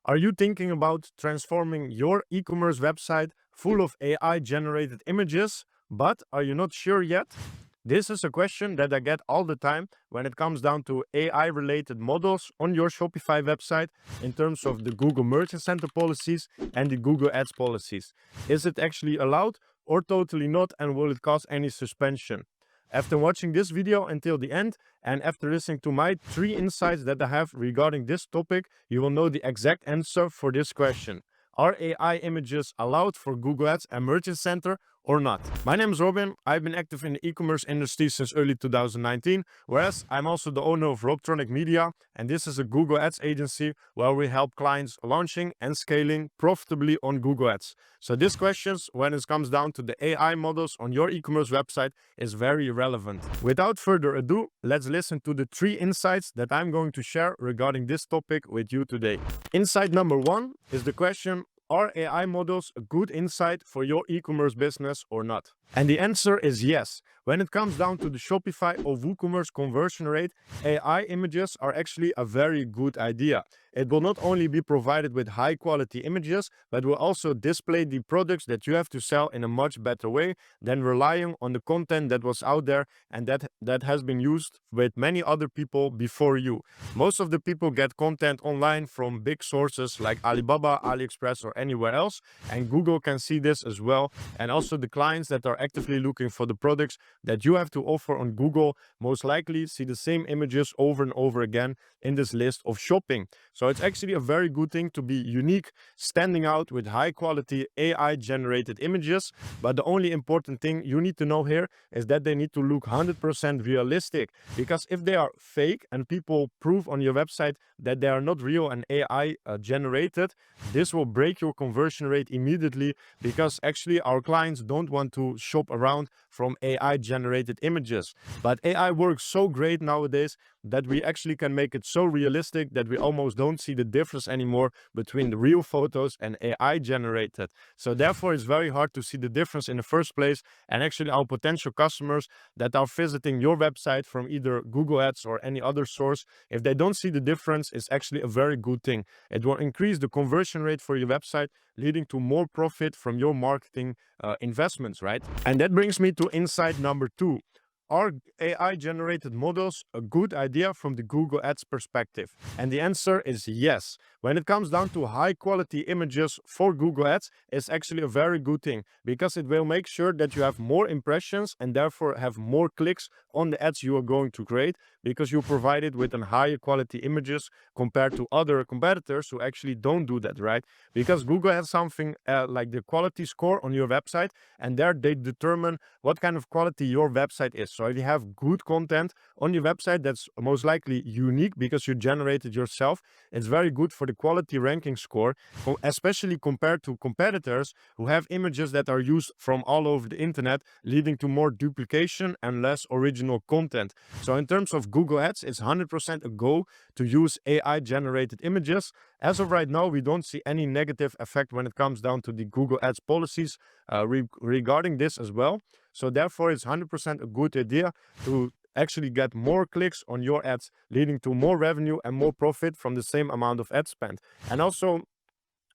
Are you thinking about transforming your e-commerce website full of AI generated images, but are you not sure yet? This is a question that I get all the time when it comes down to AI related models on your Shopify website in terms of the Google Merchant Center policies and the Google Ads policies. Is it actually allowed or totally not, and will it cause any suspension? After watching this video until the end, and after listening to my 3 insights that I have regarding this topic, you will know the exact answer for this question. Are AI images allowed for Google Ads and Merchant Center or not? My name is Robin. I've been active in the e-commerce industry since early 2019, whereas I'm also the owner of Robtronic Media, and this is a Google Ads agency where we help clients launching and scaling profitably on Google Ads. So these questions, when it comes down to the AI models on your e-commerce website, is very relevant. Without further ado, let's listen to the 3 insights that I'm going to share regarding this topic with you today. Insight number 1 is the question: are AI models a good insight for your e-commerce business or not? And the answer is yes. When it comes down to the Shopify or WooCommerce conversion rate, AI images are actually a very good idea. It will not only be provided with high quality images, but will also display the products that you have to sell in a much better way than relying on the content that was out there and that has been used with many other people before you. Most of the people get content online from big sources like Alibaba, AliExpress, or anywhere else, and Google can see this as well. And also the clients that are actively looking for the products that you have to offer on Google most likely see the same images over and over again in this list of shopping. So it's actually a very good thing to be unique, standing out with high quality AI generated images. But the only important thing you need to know here is that they need to look 100% realistic, because if they are fake and people prove on your website that they are not real and AI generated, this will break your conversion rate immediately, because actually our clients don't want to shop around from AI generated images. But AI works so great nowadays that we actually can make it so realistic that we almost don't see the difference anymore between the real photos and AI generated. So therefore it's very hard to see the difference in the first place, and actually our potential customers that are visiting your website from either Google Ads or any other source, if they don't see the difference, it's actually a very good thing. It will increase the conversion rate for your website, leading to more profit from your marketing investments, right? And that brings me to insight number 2. Are AI generated models a good idea from the Google Ads perspective? And the answer is yes. When it comes down to high quality images for Google Ads, it's actually a very good thing, because it will make sure that you have more impressions and therefore have more clicks on the ads you are going to create, because you provide it with higher quality images compared to other competitors who actually don't do that, right? Because Google has something like the quality score on your website, and there they determine what kind of quality your website is. So if you have good content on your website that's most likely unique because you generated yourself, it's very good for the quality ranking score, especially compared to competitors who have images that are used from all over the internet, leading to more duplication and less original content. So in terms of Google Ads, it's 100% a go to use AI generated images. As of right now, we don't see any negative effect when it comes down to the Google Ads policies regarding this as well. So therefore, it's 100% a good idea to actually get more clicks on your ads, leading to more revenue and more profit from the same amount of ad spend. And also,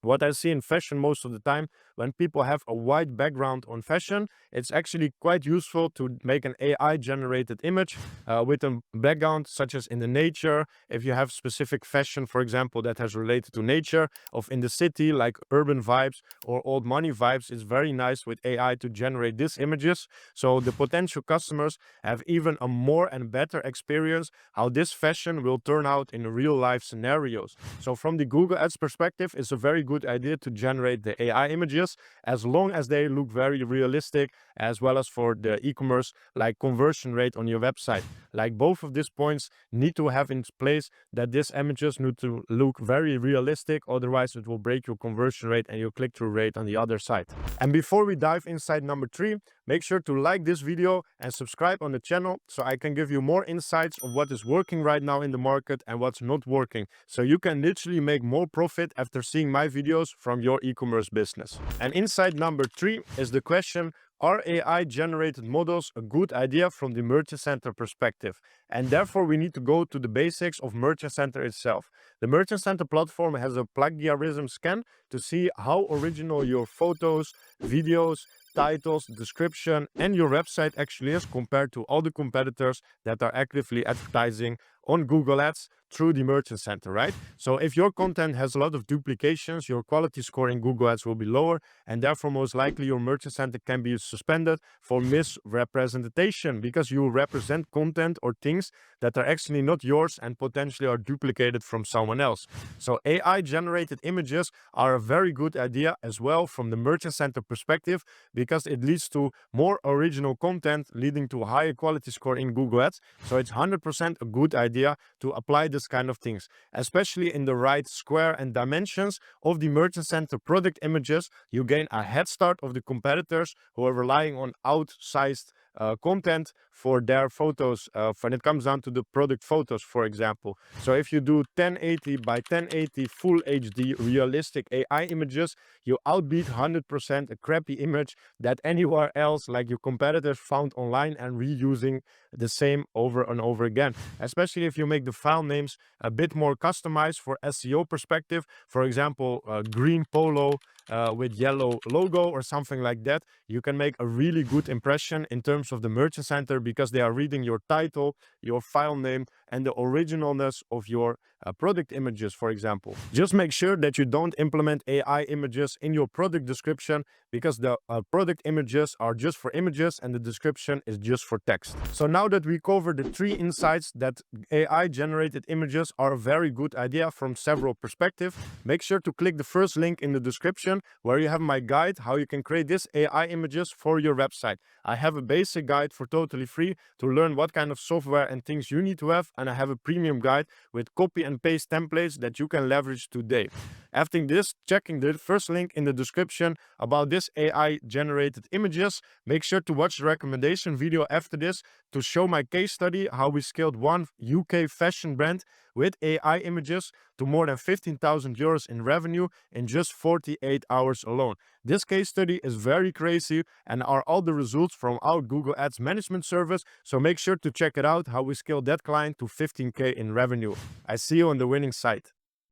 what I see in fashion most of the time, when people have a white background on fashion, it's actually quite useful to make an AI generated image with a background such as in the nature. If you have specific fashion, for example, that has related to nature, of in the city, like urban vibes or old money vibes, it's very nice with AI to generate these images. So the potential customers have even a more and better experience how this fashion will turn out in real life scenarios. So from the Google Ads perspective, it's a very good idea to generate the AI images, as long as they look very realistic, as well as for the e-commerce like conversion rate on your website. Like both of these points need to have in place that these images need to look very realistic, otherwise it will break your conversion rate and your click-through rate on the other side. And before we dive inside number 3, make sure to like this video and subscribe on the channel so I can give you more insights of what is working right now in the market and what's not working, so you can literally make more profit after seeing my videos from your e-commerce business. And insight number 3 is the question: are AI generated models a good idea from the Merchant Center perspective? And therefore, we need to go to the basics of Merchant Center itself. The Merchant Center platform has a plagiarism scan to see how original your photos, videos, titles, description, and your website actually is compared to all the competitors that are actively advertising on Google Ads through the Merchant Center, right? So if your content has a lot of duplications, your quality score in Google Ads will be lower, and therefore most likely your Merchant Center can be suspended for misrepresentation, because you represent content or things that are actually not yours and potentially are duplicated from someone else. So AI generated images are a very good idea as well from the Merchant Center perspective, because it leads to more original content, leading to a higher quality score in Google Ads. So it's 100% a good idea to apply this kind of things, especially in the right square and dimensions of the Merchant Center product images. You gain a head start of the competitors who are relying on outsized content for their photos when it comes down to the product photos, for example. So if you do 1080 by 1080 full HD realistic AI images, you outbeat 100% a crappy image that anywhere else like your competitors found online and reusing the same over and over again. Especially if you make the file names a bit more customized for SEO perspective, for example, green polo with yellow logo or something like that, you can make a really good impression in terms of the Merchant Center, because they are reading your title, your file name, and the originalness of your product images, for example. Just make sure that you don't implement AI images in your product description, because the product images are just for images and the description is just for text. So now that we covered the 3 insights that AI generated images are a very good idea from several perspectives, make sure to click the first link in the description where you have my guide how you can create these AI images for your website. I have a basic guide for totally free to learn what kind of software and things you need to have, and I have a premium guide with copy and paste templates that you can leverage today. After this, checking the first link in the description about this AI generated images, make sure to watch the recommendation video after this to show my case study how we scaled one UK fashion brand with AI images to more than 15,000 euros in revenue in just 48 hours alone. This case study is very crazy and are all the results from our Google Ads management service, so make sure to check it out how we scaled that client to 15K in revenue. I see you on the winning side.